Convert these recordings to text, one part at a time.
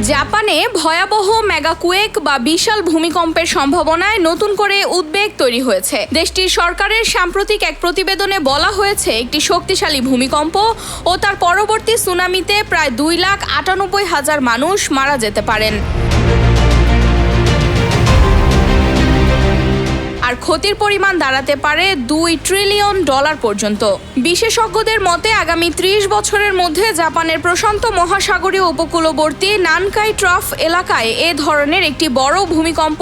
জাপানে ভয়াবহ মেগাকুয়েক বা বিশাল ভূমিকম্পের সম্ভাবনায় নতুন করে উদ্বেগ তৈরি হয়েছে। দেশটির সরকারের সাম্প্রতিক এক প্রতিবেদনে বলা হয়েছে, একটি শক্তিশালী ভূমিকম্প ও তার পরবর্তী সুনামিতে প্রায় 2,98,000 মানুষ মারা যেতে পারেন। আর ক্ষতির পরিমাণ দাঁড়াতে পারে $2 ট্রিলিয়ন পর্যন্ত। বিশেষজ্ঞদের মতে আগামী 30 বছরের মধ্যে জাপানের প্রশান্ত মহাসাগরীয় উপকূলবর্তী নানকাই ট্রাফ এলাকায় এ ধরনের একটি বড় ভূমিকম্প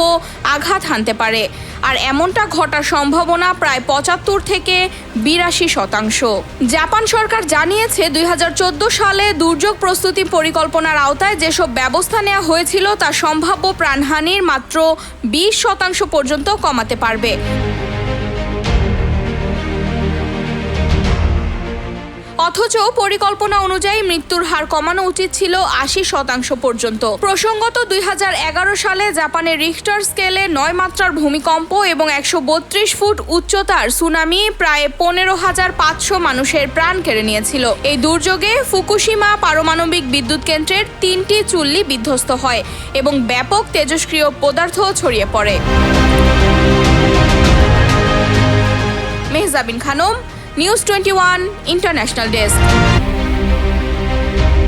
আঘাত হানতে পারে। আর এমনটা ঘটার সম্ভাবনা প্রায় 75 থেকে 82%। জাপান সরকার জানিয়েছে 2014 সালে দুর্যোগ প্রস্তুতি পরিকল্পনার আওতায় যেসব ব্যবস্থা নেওয়া হয়েছিল তা সম্ভাব্য প্রাণহানির মাত্র 20% পর্যন্ত কমাতে পারবে। অথচ পরিকল্পনা অনুযায়ী মৃত্যুর হার কমানো উচিত ছিল 80% পর্যন্ত। প্রসঙ্গত 2011 সালে জাপানের রিখটার স্কেলে 9 মাত্রার ভূমিকম্প এবং 132 ফুট উচ্চতার সুনামি প্রায় 15,500 মানুষের প্রাণ কেড়ে নিয়েছিল। এই দুর্যোগে ফুকুশিমা পারমাণবিক বিদ্যুৎ কেন্দ্রের 3টি চুল্লি বিধ্বস্ত হয় এবং ব্যাপক তেজস্ক্রিয় পদার্থ ছড়িয়ে পড়ে। Mehjabin Khanam, news 21 international desk.